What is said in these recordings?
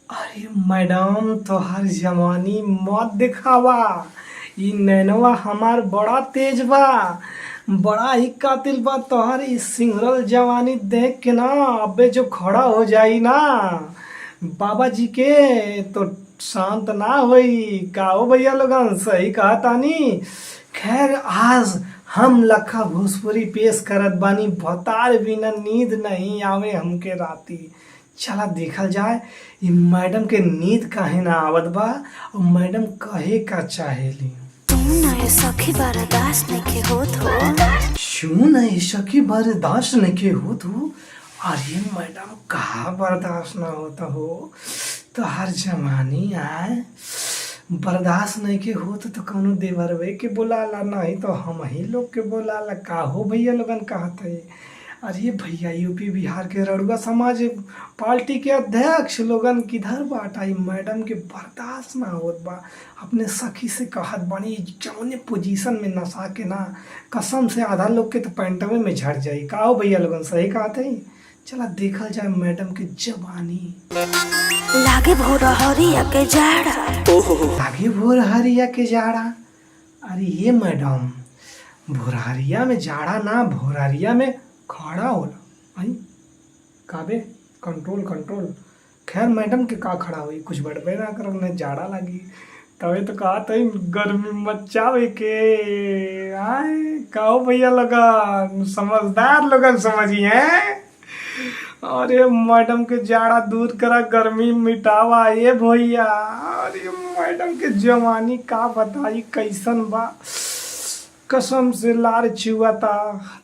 अरे मैडम तोहार जवानी मत दिखावा। ई नैनवा हमार बड़ा तेज बा, बड़ा ही कातिल बा। तोहार ई सिंगरल जवानी देख के ना अबे जो खड़ा हो जाई ना बाबा जी के तो शांत ना होई। का हो भैया लोगन, सही कहा तानी। खैर आज हम लखा भोजपुरी पेश करत बानी। भतार बिना नींद नहीं आवे हमके राती। चला देखल जाए ये मैडम के नींद काहे ना आवत बा और मैडम कहे का चाहेली। सखी बर्दाश्त नहीं होत हो। क्यों नहीं सखी बर्दाश्त नहीं होत हो? अरे मैडम कहा बर्दाश्त ना होता हो? तो हर जमानी आए बर्दाश्त नहीं के होत तो कौनो देवरवे के बुलाला, नहीं तो हम ही लोग के बुलाला। का हो भैया लोगन कहते। अरे भैया यूपी बिहार के रड़ुआ समाज पार्टी के अध्यक्ष लोगन किधर बाटा? मैडम के बर्दाश्त ना होत बा। अपने सखी से कहत बानी जौने पोजीशन में नशा के ना कसम से आधा लोग के तो पैंटवे में झड़ जाई। का हो भैया लोगन, सही कहते। चला देखल जाए मैडम के जवानी। लागे भोर हरिया के जाड़ा, लागे भोर हरिया के जाड़ा। अरे ये मैडम भोरहरिया में जाड़ा ना, भोरहरिया में खड़ा होला। आई काबे कंट्रोल कंट्रोल। खैर मैडम के का खड़ा हुई, कुछ बड़बे ना कर, उन्हें जाड़ा लगी तवे तो कहा था गर्मी मचावे के। आए कहो भैया लोगन, समझदार लोगन समझिए। अरे मैडम के जाड़ा दूर करा, गर्मी मिटावा ये भैया। अरे मैडम के जवानी का बताई कैसन बा, कसम से लार चुआता।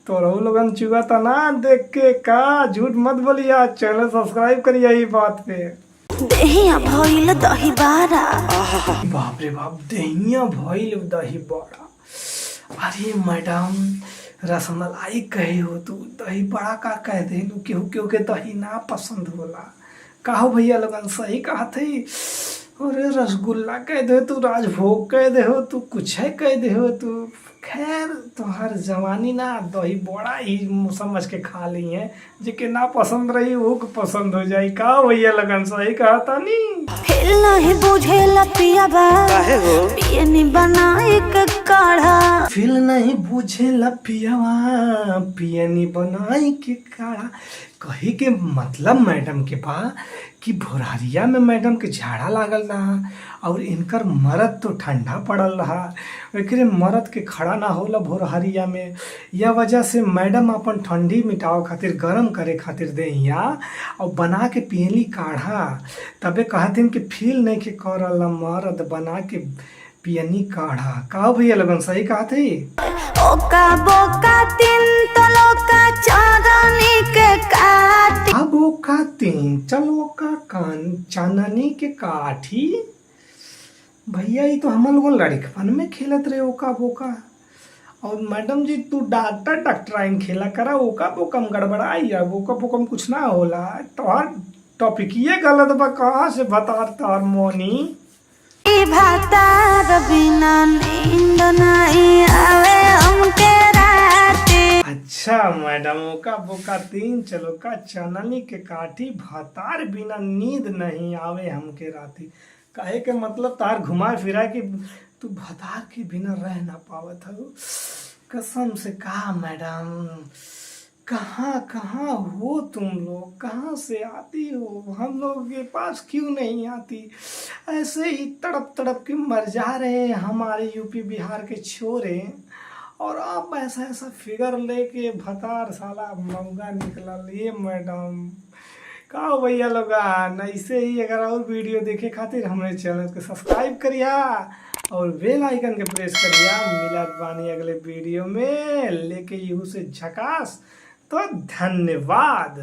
तो लोगन चुआता ना देख के। का झूठ मत बोलिया, चैनल सब्सक्राइब करिए ये बात पे। देहिया भइल दही बारा। बाप रे बाप, देहिया भइल दही बड़ा। अरे मैडम रसमलाई कहे हो तू, दही बड़ा का कह दे। केहू केहू के दही ना पसंद होला। कहो भैया लोगन, सही कहा थी। अरे रसगुल्ला कह दे तू, राजभोग कह दे हो तू, कुछ है कह दे हो तू। खैर तुम्हार जवानी ना दही बड़ा ही समझ के खा ली है। जिके ना पसंद रही वो को पसंद हो जाई। का भैया लगन, सही कहा तानी। हिल नहीं बुझे लपियाबा, काहे हो पियनी बनाए के काढ़ा। फिल नहीं बुझे लपियावा, पियनी बनाई के काढ़ा। कही के मतलब मैडम के बा कि भोरहरिया में मैडम के झाड़ा लागल रहा और इनकर मरद तो ठंडा पड़ल रहा। एकरे मरद के खड़ा ना होला भोरहरिया में। यह वजह से मैडम अपन ठंडी मिटाव खातिर, गरम करे खातिर देहिया और बना के पियली काढ़ा। तबे कहतिन कि फील नहीं के करल मरद बना के पियनी काढ़ा। का भैया लगन, सही कहते। ओका बोका तीन तलोका चांदनी के काठी। अब ओका तीन तलोका कान चांदनी के काठी। भैया ये तो हम लोग लड़कपन में खेलत रहे ओका बोका। और मैडम जी तू डॉक्टर डॉक्टराइन खेला करा। ओका बोकम गड़बड़ाई है, ओका बोकम कुछ ना होला। तोहार टॉपिक ये गलत बा। कहाँ से बता तार मोनी। भतार बिना नींद नहीं आवे हमके राती। अच्छा मैडम, ओका बोका तीन चलोका चांदनी के काठी, भतार बिना नींद नहीं आवे हमके राती। काहे के मतलब तार घुमा फिरा कि तू भतार के बिना रह ना पावत हो। कसम से कहा मैडम, कहाँ कहाँ हो तुम लोग, कहाँ से आती हो? हम लोग के पास क्यों नहीं आती? ऐसे ही तड़प तड़प के मर जा रहे हैं हमारे यूपी बिहार के छोरे। और आप ऐसा ऐसा फिगर लेके भतार साला मौगा निकला लिए मैडम। का भैया लोग, ऐसे ही अगर और वीडियो देखे खातिर हमारे चैनल को सब्सक्राइब करिया और बेल आइकन के प्रेस करिया। मिलत बानी अगले वीडियो में लेके यूं से झकास। तो धन्यवाद।